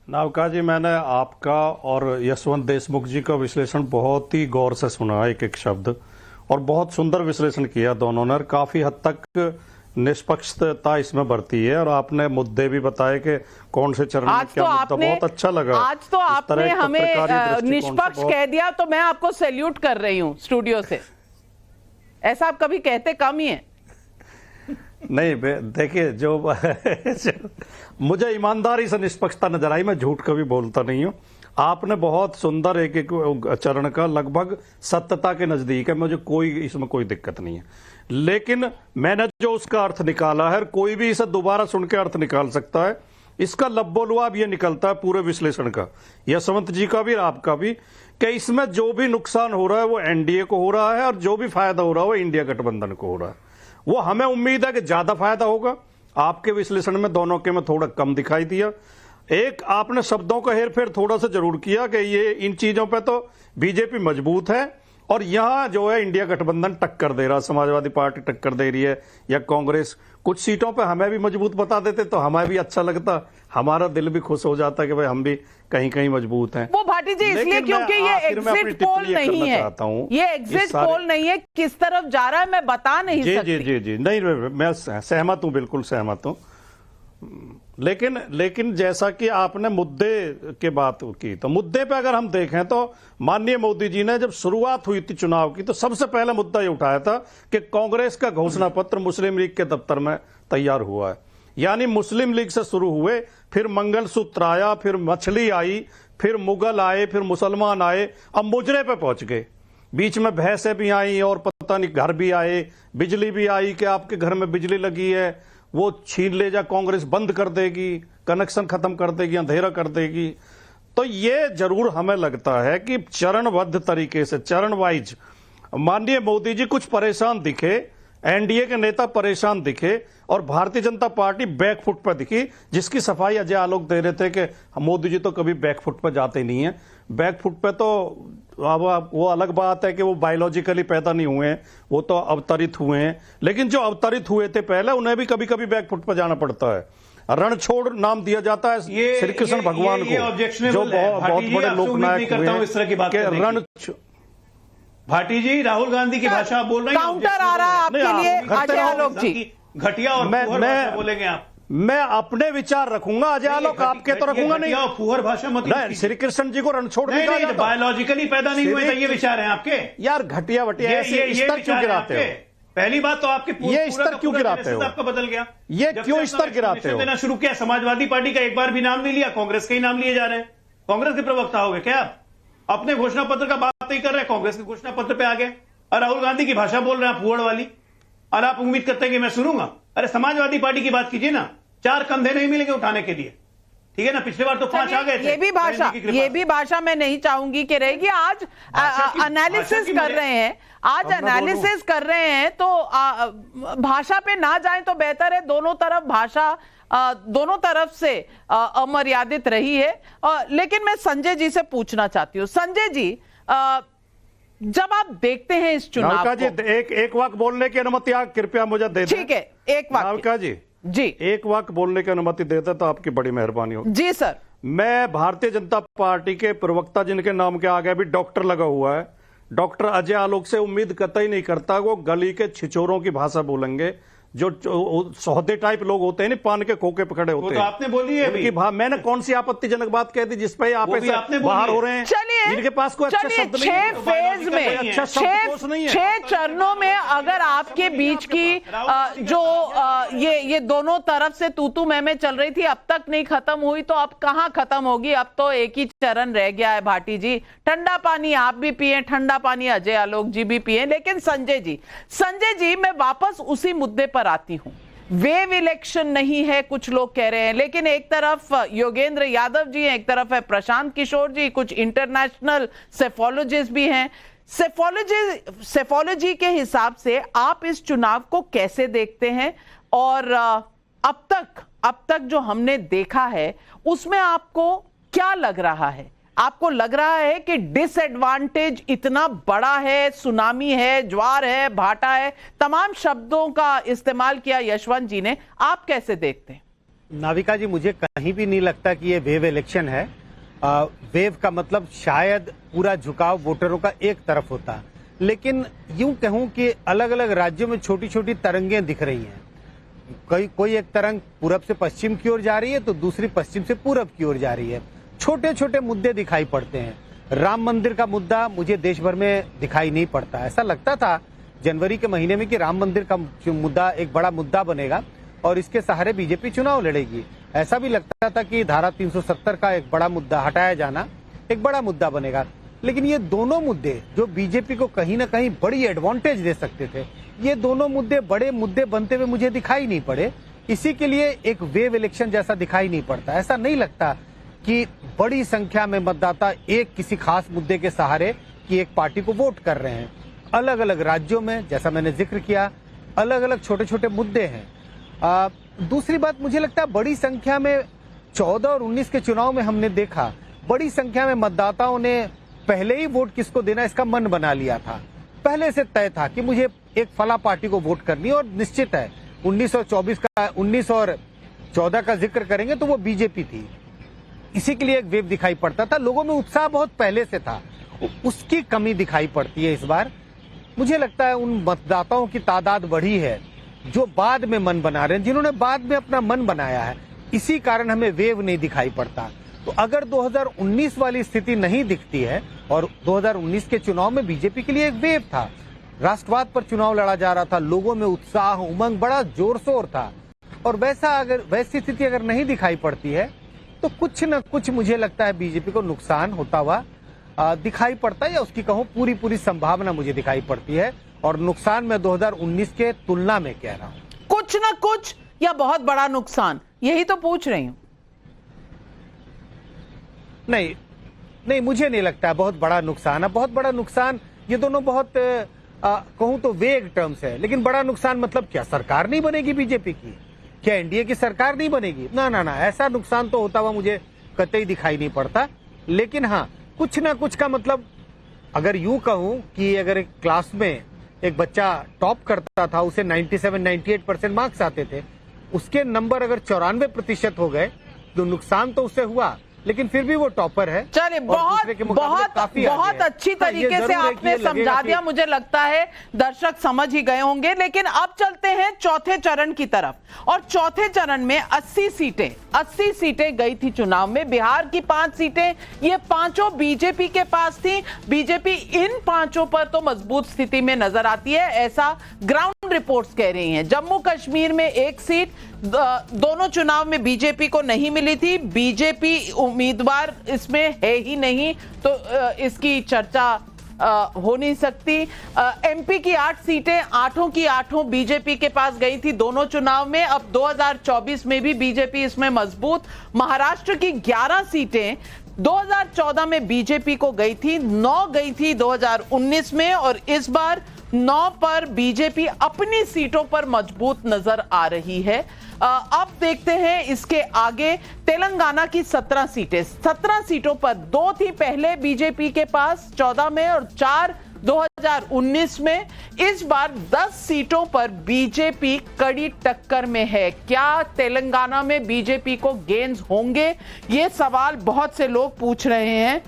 नावका जी, मैंने आपका और यशवंत देशमुख जी का विश्लेषण बहुत ही गौर से सुना, एक एक शब्द, और बहुत सुंदर विश्लेषण किया दोनों ने, और काफी हद तक निष्पक्षता इसमें बरती है। और आपने मुद्दे भी बताए कि कौन से चरण में क्या मुद्दा, बहुत अच्छा लगा। आज तो आपने हमें निष्पक्ष कह दिया, तो मैं आपको सैल्यूट कर रही हूं स्टूडियो से। ऐसा आप कभी कहते कम ही है। नहीं देखिए, जो मुझे ईमानदारी से निष्पक्षता नजर आई, मैं झूठ कभी बोलता नहीं हूं। आपने बहुत सुंदर एक एक चरण का लगभग सत्यता के नजदीक है, मुझे इसमें कोई दिक्कत नहीं है। लेकिन मैंने जो उसका अर्थ निकाला है, कोई भी इसे दोबारा सुन के अर्थ निकाल सकता है। इसका लब्बोलुआब ये निकलता है पूरे विश्लेषण का, यशवंत जी का भी और आपका भी, कि इसमें जो भी नुकसान हो रहा है वो एनडीए को हो रहा है, और जो भी फायदा हो रहा है वो इंडिया गठबंधन को हो रहा है। वो हमें उम्मीद है कि ज्यादा फायदा होगा। आपके विश्लेषण में दोनों के में थोड़ा कम दिखाई दिया। एक आपने शब्दों का हेरफेर थोड़ा सा जरूर किया कि ये इन चीजों पे तो बीजेपी मजबूत है, और यहां जो है इंडिया गठबंधन टक्कर दे रहा, समाजवादी पार्टी टक्कर दे रही है या कांग्रेस। कुछ सीटों पे हमें भी मजबूत बता देते तो हमें भी अच्छा लगता, हमारा दिल भी खुश हो जाता कि भाई हम भी कहीं कहीं मजबूत हैं। वो भाटी जी इसलिए क्योंकि ये एग्जिट पोल नहीं है, ये एग्जिट पोल नहीं है, किस तरफ जा रहा है मैं बता नहीं सकती। जी जी जी, नहीं मैं सहमत हूं, बिल्कुल सहमत हूं। लेकिन जैसा कि आपने मुद्दे की बात की, तो मुद्दे पे अगर हम देखें तो माननीय मोदी जी ने जब शुरुआत हुई थी चुनाव की, तो सबसे पहले मुद्दा ये उठाया था कि कांग्रेस का घोषणा पत्र मुस्लिम लीग के दफ्तर में तैयार हुआ है। यानी मुस्लिम लीग से शुरू हुए, फिर मंगलसूत्र आया, फिर मछली आई, फिर मुगल आए, फिर मुसलमान आए, अब मुजरे पे पहुंच गए। बीच में भैंसें भी आई और पता नहीं घर भी आए, बिजली भी आई कि आपके घर में बिजली लगी है वो छीन ले जा, कांग्रेस बंद कर देगी, कनेक्शन खत्म कर देगी, अंधेरा कर देगी। तो ये जरूर हमें लगता है कि चरणबद्ध तरीके से, चरण वाइज माननीय मोदी जी कुछ परेशान दिखे, एनडीए के नेता परेशान दिखे, और भारतीय जनता पार्टी बैकफुट पर दिखी, जिसकी सफाई अजय आलोक दे रहे थे कि मोदी जी तो कभी बैकफुट पर जाते नहीं है। बैकफुट पे तो अब वो अलग बात है कि वो बायोलॉजिकली पैदा नहीं हुए हैं, वो तो अवतरित हुए हैं, लेकिन जो अवतरित हुए थे पहले उन्हें भी कभी कभी बैकफुट पर जाना पड़ता है। रणछोड़ नाम दिया जाता है श्री कृष्ण भगवान को, जो बहुत बड़े लोकनायक हुए हैं। भाटी जी, राहुल गांधी की भाषा आप बोल रहे हैं, काउंटर आ रहा है आपके लिए अजय आलोक जी। घटिया और मैं बोलेंगे आप? मैं अपने विचार रखूंगा, अजय आलोक आपके तो रखूंगा नहीं। फुहर भाषा मत, श्री कृष्ण जी को रणछोड़ नहीं, बायोलॉजिकली पैदा नहीं हुए थे, ये विचार है आपके? यार घटिया वटिया ऐसे स्तर क्यों गिराते हो? पहली बात तो आपके ये स्तर क्यों गिराते हो? आपका बदल गया, ये क्यों स्तर गिराते हो? देना शुरू किया, समाजवादी पार्टी का एक बार भी नाम नहीं लिया, कांग्रेस के ही नाम लिए जा रहे हैं। कांग्रेस के प्रवक्ता हो गए क्या आप? अपने घोषणा पत्र का बात नहीं कर रहे हैं, कांग्रेस के घोषणा पत्र पे आ गए और राहुल गांधी की भाषा बोल रहे हैं फुहड़ वाली, और आप उम्मीद करते हैं कि मैं सुनूंगा? अरे समाजवादी पार्टी की बात कीजिए ना, 4 कंधे नहीं मिलेंगे उठाने के लिए, ठीक है ना? पिछली बार तो 5 आ गए थे। ये भी भाषा मैं नहीं चाहूंगी कि रहेगी। आज एनालिसिस कर रहे हैं, आज एनालिसिस कर रहे हैं, तो भाषा पे ना जाए तो बेहतर है। दोनों तरफ भाषा दोनों तरफ से अमर्यादित रही है। लेकिन मैं संजय जी से पूछना चाहती हूँ, संजय जी जब आप देखते हैं इस चुनाव को, एक वाक्य बोलने की अनुमति आप कृपया मुझे दे दें। ठीक है, एक वाक्य जी एक वाक्य बोलने की अनुमति देते तो आपकी बड़ी मेहरबानी होगी। जी सर। मैं भारतीय जनता पार्टी के प्रवक्ता जिनके नाम के आगे भी डॉक्टर लगा हुआ है, डॉक्टर अजय आलोक से उम्मीद कतई नहीं करता वो गली के छिछोरों की भाषा बोलेंगे, जो सौदे टाइप लोग होते हैं ना, पान के खोखे पे खड़े होते हैं। तो आपने बोली है उनकी मैंने कौन सी आपत्तिजनक बात कह दी जिस पे आप बाहर हो रहे हैं? चलिए, इनके पास कोई अच्छा शब्द नहीं है। 6 फेज में, 6 चरणों में अगर आपके बीच की जो ये दोनों तरफ से तू मैं चल रही थी, अब तक नहीं खत्म हुई, तो अब कहां खत्म होगी? अब तो एक ही चरण रह गया है भाटी जी। ठंडा पानी आप भी पिए, ठंडा पानी अजय आलोक जी भी पिए। लेकिन संजय जी मैं वापस उसी मुद्दे पर आती हूं। वेव इलेक्शन नहीं है कुछ लोग कह रहे हैं, लेकिन एक तरफ योगेंद्र यादव जी हैं, एक तरफ है प्रशांत किशोर जी, कुछ इंटरनेशनल सेफोलॉजिस्ट भी हैं। सेफोलॉजी के हिसाब से आप इस चुनाव को कैसे देखते हैं? और अब तक जो हमने देखा है उसमें आपको क्या लग रहा है? आपको लग रहा है कि डिसएडवांटेज इतना बड़ा है, सुनामी है, ज्वार है, भाटा है, तमाम शब्दों का इस्तेमाल किया यशवंत जी ने, आप कैसे देखते हैं? नाविका जी, मुझे कहीं भी नहीं लगता कि ये वेव इलेक्शन है। वेव का मतलब शायद पूरा झुकाव वोटरों का एक तरफ होता, लेकिन यूं कहूं कि अलग अलग राज्यों में छोटी छोटी तरंगें दिख रही हैं। कोई एक तरंग पूरब से पश्चिम की ओर जा रही है तो दूसरी पश्चिम से पूरब की ओर जा रही है। छोटे छोटे मुद्दे दिखाई पड़ते हैं। राम मंदिर का मुद्दा मुझे देश भर में दिखाई नहीं पड़ता। ऐसा लगता था जनवरी के महीने में कि राम मंदिर का मुद्दा एक बड़ा मुद्दा बनेगा और इसके सहारे बीजेपी चुनाव लड़ेगी। ऐसा भी लगता था कि धारा 370 का एक बड़ा मुद्दा हटाया जाना एक बड़ा मुद्दा बनेगा। लेकिन ये दोनों मुद्दे जो बीजेपी को कहीं ना कहीं बड़ी एडवांटेज दे सकते थे, ये दोनों मुद्दे बड़े मुद्दे बनते हुए मुझे दिखाई नहीं पड़े। इसी के लिए एक वेव इलेक्शन जैसा दिखाई नहीं पड़ता। ऐसा नहीं लगता कि बड़ी संख्या में मतदाता एक किसी खास मुद्दे के सहारे की एक पार्टी को वोट कर रहे हैं। अलग अलग राज्यों में, जैसा मैंने जिक्र किया, अलग अलग छोटे छोटे मुद्दे हैं। दूसरी बात, मुझे लगता है बड़ी संख्या में 14 और 19 के चुनाव में हमने देखा, बड़ी संख्या में मतदाताओं ने पहले ही वोट किसको देना इसका मन बना लिया था। पहले से तय था कि मुझे एक फला पार्टी को वोट करनी है और निश्चित है 19 और 14 का जिक्र करेंगे तो वो बीजेपी थी। इसी के लिए एक वेव दिखाई पड़ता था। लोगों में उत्साह बहुत पहले से था, उसकी कमी दिखाई पड़ती है इस बार। मुझे लगता है उन मतदाताओं की तादाद बढ़ी है जो बाद में मन बना रहे हैं, जिन्होंने बाद में अपना मन बनाया है। इसी कारण हमें वेव नहीं दिखाई पड़ता। तो अगर 2019 वाली स्थिति नहीं दिखती है, और 2019 के चुनाव में बीजेपी के लिए एक वेव था, राष्ट्रवाद पर चुनाव लड़ा जा रहा था, लोगों में उत्साह उमंग बड़ा जोर शोर था, और वैसी स्थिति अगर नहीं दिखाई पड़ती है तो कुछ न कुछ मुझे लगता है बीजेपी को नुकसान होता हुआ दिखाई पड़ता है, या उसकी कहूं पूरी संभावना मुझे दिखाई पड़ती है। और नुकसान मैं 2019 के तुलना में कह रहा हूं। कुछ ना कुछ या बहुत बड़ा नुकसान, यही तो पूछ रही हूं। नहीं, मुझे नहीं लगता है बहुत बड़ा नुकसान है। बहुत बड़ा नुकसान, ये दोनों बहुत कहूं तो वेग टर्म्स है। लेकिन बड़ा नुकसान मतलब क्या, सरकार नहीं बनेगी बीजेपी की? क्या एनडीए की सरकार नहीं बनेगी? ना, ऐसा नुकसान तो होता हुआ मुझे कतई दिखाई नहीं पड़ता। लेकिन हाँ, कुछ ना कुछ का मतलब, अगर यूं कहूं कि अगर एक क्लास में एक बच्चा टॉप करता था, उसे 97-98% मार्क्स आते थे, उसके नंबर अगर 94% हो गए तो नुकसान तो उससे हुआ, लेकिन फिर भी वो टॉपर है। चलिए, बहुत अच्छी तरीके से आपने समझा दिया। मुझे लगता है दर्शक समझ ही गए होंगे। लेकिन अब चलते हैं चौथे चरण की तरफ, और चौथे चरण में 80 सीटें गई थी चुनाव में। बिहार की 5 सीटें, ये पांचों बीजेपी के पास थी। बीजेपी इन पांचों पर तो मजबूत स्थिति में नजर आती है, ऐसा ग्राउंड रिपोर्ट्स कह रही हैं। जम्मू कश्मीर में 1 सीट दोनों चुनाव में बीजेपी को नहीं मिली थी। बीजेपी उम्मीदवार इसमें है ही नहीं, तो इसकी चर्चा हो नहीं सकती। एमपी की 8 सीटें, 8 की 8 बीजेपी के पास गई थी दोनों चुनाव में। अब 2024 में भी बीजेपी इसमें मजबूत। महाराष्ट्र की 11 सीटें 2014 में बीजेपी को गई थी, 9 गई थी 2019 में, और इस बार 9 पर बीजेपी अपनी सीटों पर मजबूत नजर आ रही है। अब देखते हैं इसके आगे तेलंगाना की 17 सीटें, 17 सीटों पर 2 थी पहले बीजेपी के पास 14 में और 4 2019 में। इस बार 10 सीटों पर बीजेपी कड़ी टक्कर में है। क्या तेलंगाना में बीजेपी को गेंस होंगे, ये सवाल बहुत से लोग पूछ रहे हैं।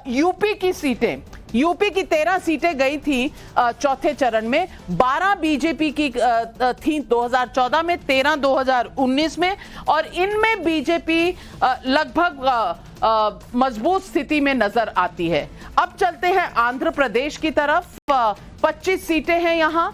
यूपी की सीटें, यूपी की 13 सीटें गई थी चौथे चरण में। 12 बीजेपी की थी 2014 में, 13 2019 में, और इनमें बीजेपी लगभग मजबूत स्थिति में नजर आती है। अब चलते हैं आंध्र प्रदेश की तरफ। 25 सीटें हैं यहाँ।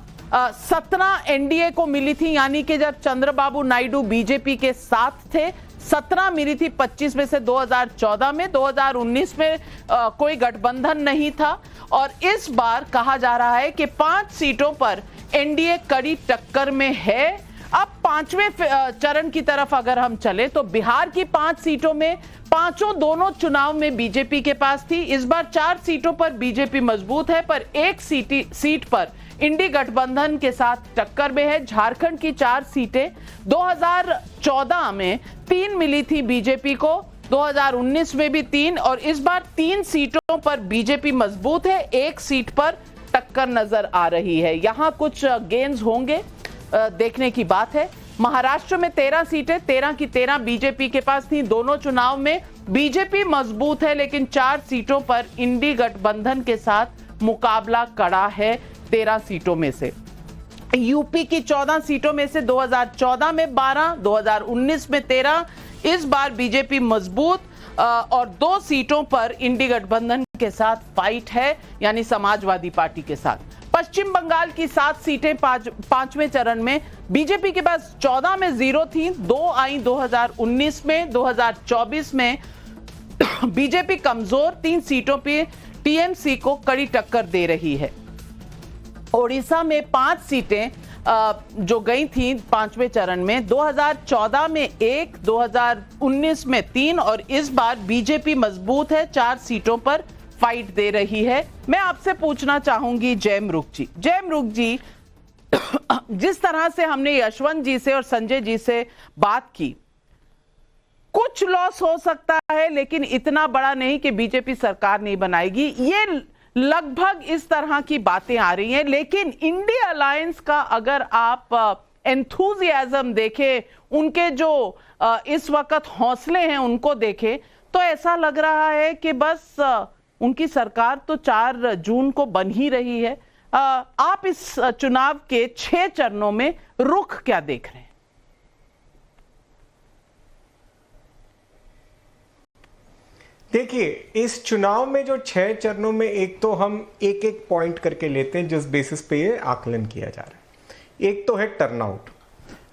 17 एनडीए को मिली थी, यानी कि जब चंद्रबाबू नायडू बीजेपी के साथ थे 17 मिली थी 25 में से 2014 में। 2019 में कोई गठबंधन नहीं था, और इस बार कहा जा रहा है कि 5 सीटों पर एनडीए कड़ी टक्कर में है। अब 5वें चरण की तरफ अगर हम चले तो बिहार की 5 सीटों में, पांचों दोनों चुनाव में बीजेपी के पास थी। इस बार 4 सीटों पर बीजेपी मजबूत है, पर एक सीट पर इंडी गठबंधन के साथ टक्कर में है। झारखंड की 4 सीटें 2014 में 3 मिली थी बीजेपी को, 2019 में भी 3, और इस बार 3 सीटों पर बीजेपी मजबूत है, 1 सीट पर टक्कर नजर आ रही है। यहां कुछ गेंस होंगे, देखने की बात है। महाराष्ट्र में 13 सीटें, 13 की 13 बीजेपी के पास थी। दोनों चुनाव में बीजेपी मजबूत है, लेकिन 4 सीटों पर इंडी गठबंधन के साथ मुकाबला कड़ा है 13 सीटों में से। यूपी की 14 सीटों में से 2014 में 12, 2019 में 13, इस बार बीजेपी मजबूत और 2 सीटों पर इंडी गठबंधन के साथ फाइट है, यानी समाजवादी पार्टी के साथ। पश्चिम बंगाल की 7 सीटें पांचवें चरण में बीजेपी के पास 14 में 0 थी, 2 आई 2019 में। 2024 में बीजेपी कमजोर, 3 सीटों पे टीएमसी को कड़ी टक्कर दे रही है। ओडिशा में 5 सीटें जो गई थी 5वें चरण में, 2014 में 1, 2019 में 3 और इस बार बीजेपी मजबूत है, 4 सीटों पर फाइट दे रही है। मैं आपसे पूछना चाहूंगी जयमरुख जी, जिस तरह से हमने यशवंत जी से और संजय जी से बात की, कुछ लॉस हो सकता है लेकिन इतना बड़ा नहीं कि बीजेपी सरकार नहीं बनाएगी, ये लगभग इस तरह की बातें आ रही हैं। लेकिन इंडिया अलायंस का अगर आप एंथुजियाज्म देखें, उनके जो इस वक्त हौसले हैं उनको देखें, तो ऐसा लग रहा है कि बस उनकी सरकार तो 4 जून को बन ही रही है। आप इस चुनाव के 6 चरणों में रुख क्या देख रहे हैं? देखिए, इस चुनाव में जो 6 चरणों में एक तो हम एक एक पॉइंट करके लेते हैं जिस बेसिस पे ये आकलन किया जा रहा है। एक तो है टर्नआउट।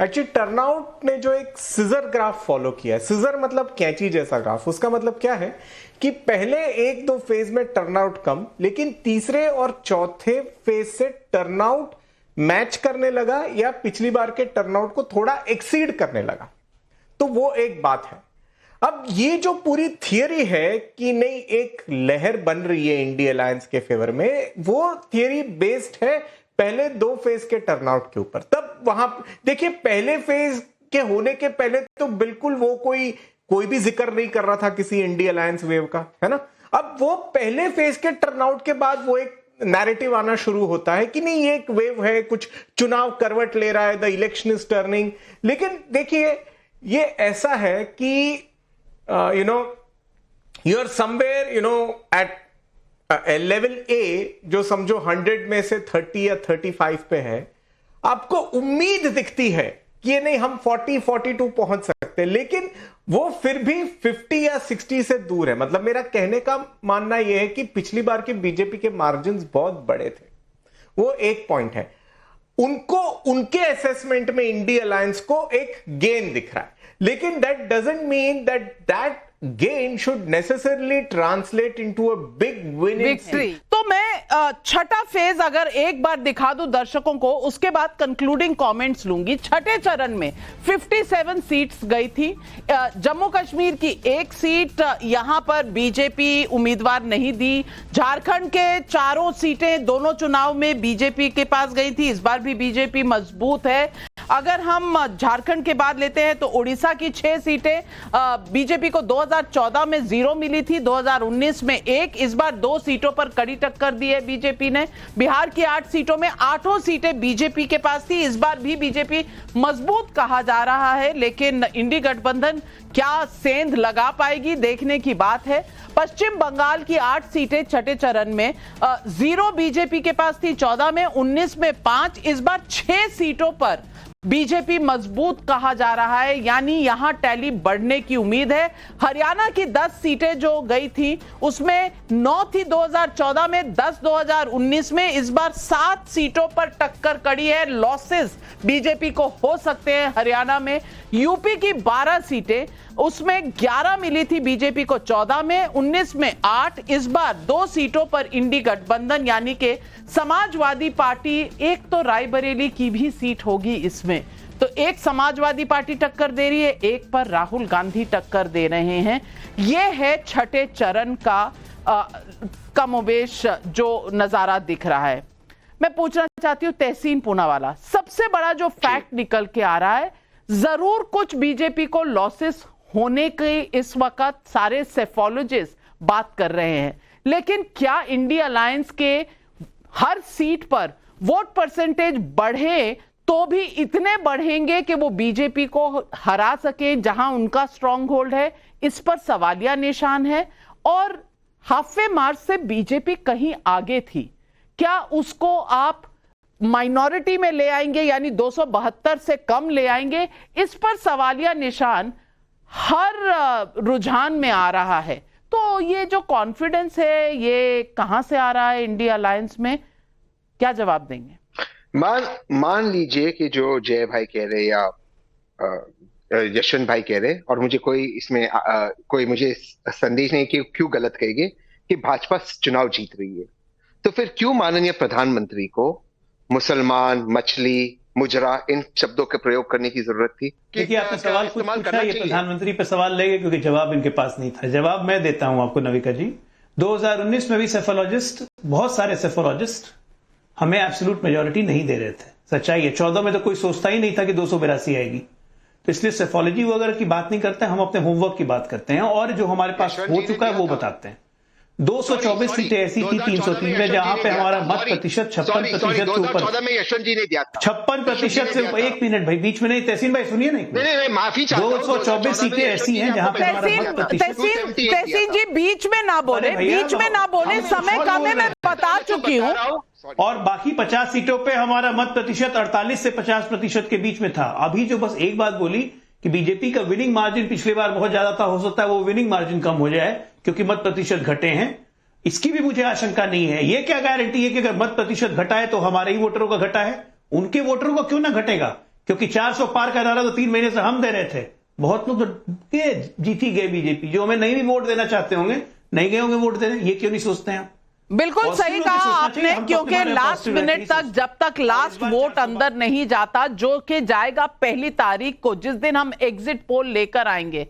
एक्चुअली टर्नआउट ने जो एक सिजर ग्राफ फॉलो किया है, सिजर मतलब कैंची जैसा ग्राफ, उसका मतलब क्या है कि पहले 1-2 फेज में टर्नआउट कम, लेकिन तीसरे और चौथे फेज से टर्नआउट मैच करने लगा या पिछली बार के टर्नआउट को थोड़ा एक्सीड करने लगा। तो वो एक बात है। अब ये जो पूरी थियरी है कि नहीं एक लहर बन रही है इंडी अलायंस के फेवर में, वो थियरी बेस्ड है पहले 2 फेज के टर्नआउट के ऊपर। तब वहां देखिए, पहले फेज के होने के पहले तो बिल्कुल वो कोई भी जिक्र नहीं कर रहा था किसी इंडी अलायंस वेव का, है ना। अब वो पहले फेज के टर्नआउट के बाद वो एक नैरेटिव आना शुरू होता है कि नहीं ये एक वेव है, कुछ चुनाव करवट ले रहा है, द इलेक्शन इज टर्निंग। लेकिन देखिए, ये ऐसा है कि you are somewhere, at level A, जो समझो 100 में से 30 या 35 पे है, आपको उम्मीद दिखती है कि ये नहीं हम 40-42 पहुंच सकते, लेकिन वो फिर भी 50 या 60 से दूर है। मतलब मेरा कहने का मानना यह है कि पिछली बार के बीजेपी के मार्जिन बहुत बड़े थे, वो एक पॉइंट है। उनको उनके असेसमेंट में इंडी अलायंस को एक गेन दिख रहा है, लेकिन that doesn't mean that gain should necessarily translate into a big winning victory। तो मैं छठा फेज अगर एक बार दिखा दूं दर्शकों को, उसके बाद कंक्लूडिंग कमेंट्स लूंगी। छठे चरण में 57 सीट्स गई थी। जम्मू कश्मीर की 1 सीट यहां पर बीजेपी उम्मीदवार नहीं दी। झारखंड के 4 सीटें दोनों चुनाव में बीजेपी के पास गई थी, इस बार भी बीजेपी मजबूत है। अगर हम झारखंड के बाद लेते हैं तो उड़ीसा की 6 सीटें बीजेपी को 2014 में 0 मिली थी, 2019 में 1, इस बार 2 सीटों पर कड़ी टक्कर दी है बीजेपी ने। बिहार की 8 सीटों में 8 सीटें बीजेपी के पास थी, इस बार भी बीजेपी मजबूत कहा जा रहा है, लेकिन इंडी गठबंधन क्या सेंध लगा पाएगी, देखने की बात है। पश्चिम बंगाल की 8 सीटें छठे चरण में 0 बीजेपी के पास थी, 14 में, 19 में 5, इस बार 6 सीटों पर बीजेपी मजबूत कहा जा रहा है, यानी यहां टैली बढ़ने की उम्मीद है। हरियाणा की 10 सीटें जो गई थी उसमें 9 थी 2014 में, 10 2019 में, इस बार 7 सीटों पर टक्कर कड़ी है। लॉसेस बीजेपी को हो सकते हैं हरियाणा में। यूपी की 12 सीटें, उसमें 11 मिली थी बीजेपी को 14 में, 19 में 8, इस बार 2 सीटों पर इंडी गठबंधन यानी कि समाजवादी पार्टी, एक तो रायबरेली की भी सीट होगी इसमें, तो एक समाजवादी पार्टी टक्कर दे रही है, एक पर राहुल गांधी टक्कर दे रहे हैं। यह है छठे चरण का कमोबेश जो नजारा दिख रहा है। मैं पूछना चाहती हूं तहसीन पूनावाला, सबसे बड़ा जो फैक्ट निकल के आ रहा है, जरूर कुछ बीजेपी को लॉसेस होने के इस वक्त सारे सेफोलॉजिस्ट बात कर रहे हैं, लेकिन क्या इंडी अलायंस के हर सीट पर वोट परसेंटेज बढ़े तो भी इतने बढ़ेंगे कि वो बीजेपी को हरा सके जहां उनका स्ट्रांग होल्ड है, इस पर सवालिया निशान है। और हाफे मार्च से बीजेपी कहीं आगे थी, क्या उसको आप माइनॉरिटी में ले आएंगे, यानी 272 से कम ले आएंगे? इस पर सवालिया निशान हर रुझान में आ रहा है। तो ये जो कॉन्फिडेंस है, ये कहां से आ रहा है इंडिया अलायंस में? क्या जवाब देंगे? मान लीजिए कि जो जय भाई कह रहे या यशवंत भाई कह रहे, और मुझे कोई इसमें कोई मुझे संदेश नहीं कि क्यों गलत कहेंगे कि भाजपा चुनाव जीत रही है, तो फिर क्यों माननीय प्रधानमंत्री को मुसलमान, मछली, मुजरा इन शब्दों के प्रयोग करने की जरूरत थी? देखिए, आपने सवाल खुद पूछा, ये प्रधानमंत्री पे सवाल लेंगे क्योंकि जवाब इनके पास नहीं था। जवाब मैं देता हूं आपको नविका जी। 2019 में भी सेफोलॉजिस्ट, बहुत सारे सेफोलॉजिस्ट हमें एब्सोल्यूट मेजॉरिटी नहीं दे रहे थे। सच्चाई है, 14 में तो कोई सोचता ही नहीं था कि 282 आएगी। तो इसलिए सेफोलॉजी वगैरह की बात नहीं करते, हम अपने होमवर्क की बात करते हैं और जो हमारे पास हो चुका है वो बताते हैं। 224 सीटें ऐसी थी 303 में जहां पे हमारा मत प्रतिशत 56% से ऊपर। 2014 में यशवंत जी ने दिया था 56% से ऊपर। एक मिनट भाई, बीच में नहीं, तहसीन भाई सुनिए नहीं, माफी चाहता हूं। 224 सीटें ऐसी हैं जहां पे हमारा मत प्रतिशत। तहसीन जी बीच में ना बोले, बीच में ना बोले, समय कम है, मैं बता चुकी हूँ। और बाकी 50 सीटों पे हमारा मत प्रतिशत 48 से 50% के बीच में था। अभी जो बस एक बात बोली कि बीजेपी का विनिंग मार्जिन पिछली बार बहुत ज्यादा था, हो सकता है वो विनिंग मार्जिन कम हो जाए क्योंकि मत प्रतिशत घटे हैं, इसकी भी मुझे आशंका नहीं है। ये क्या गारंटी है कि अगर मत प्रतिशत घटा है तो हमारे ही वोटरों का घटा है, उनके वोटरों का क्यों ना घटेगा? क्योंकि 400 पार का नारा तो 3 महीने से हम दे रहे थे। बहुत लोग तो जीत ही गए बीजेपी, जो हमें नहीं भी वोट देना चाहते होंगे नहीं गए होंगे वोट देने। ये क्यों नहीं सोचते हैं? बिल्कुल सही कहा आपने, क्योंकि लास्ट मिनट तक, जब तक लास्ट वोट अंदर नहीं जाता, जो कि जाएगा 1 तारीख को, जिस दिन हम एग्जिट पोल लेकर आएंगे,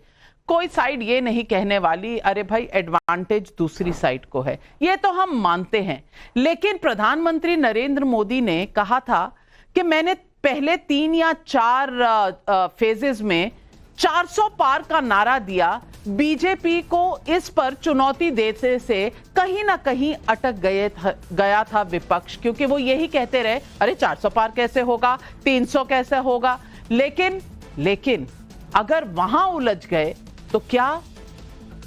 कोई साइड ये नहीं कहने वाली अरे भाई एडवांटेज दूसरी साइड को है। ये तो हम मानते हैं। लेकिन प्रधानमंत्री नरेंद्र मोदी ने कहा था कि मैंने पहले 3 या 4 फेजेस में 400 पार का नारा दिया। बीजेपी को इस पर चुनौती देने से कहीं ना कहीं अटक गया था विपक्ष, क्योंकि वो यही कहते रहे अरे 400 पार कैसे होगा, 300 कैसे होगा। लेकिन अगर वहां उलझ गए तो क्या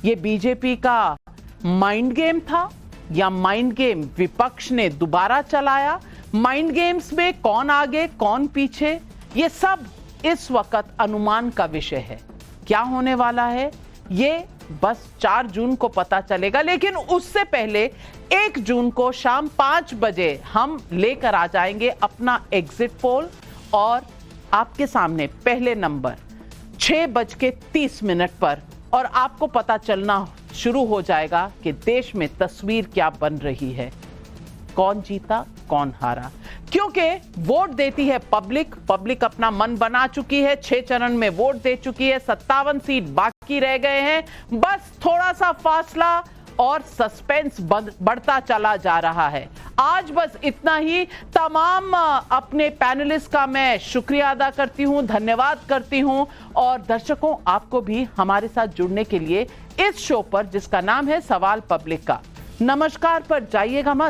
ये बीजेपी का माइंड गेम था या माइंड गेम विपक्ष ने दोबारा चलाया? माइंड गेम्स में कौन आगे कौन पीछे, ये सब इस वक्त अनुमान का विषय है। क्या होने वाला है ये बस 4 जून को पता चलेगा। लेकिन उससे पहले 1 जून को शाम 5 बजे हम लेकर आ जाएंगे अपना एग्जिट पोल, और आपके सामने पहले नंबर 6:30 पर, और आपको पता चलना शुरू हो जाएगा कि देश में तस्वीर क्या बन रही है, कौन जीता कौन हारा। क्योंकि वोट देती है पब्लिक अपना मन बना चुकी है। 6 चरण में वोट दे चुकी है, 57 सीट बाकी रह गए हैं। बस थोड़ा सा फासला और सस्पेंस बढ़ता चला जा रहा है। आज बस इतना ही। तमाम अपने पैनलिस्ट का मैं शुक्रिया अदा करती हूं, धन्यवाद करती हूं, और दर्शकों आपको भी हमारे साथ जुड़ने के लिए इस शो पर, जिसका नाम है सवाल पब्लिक का, नमस्कार पर जाइएगा मत।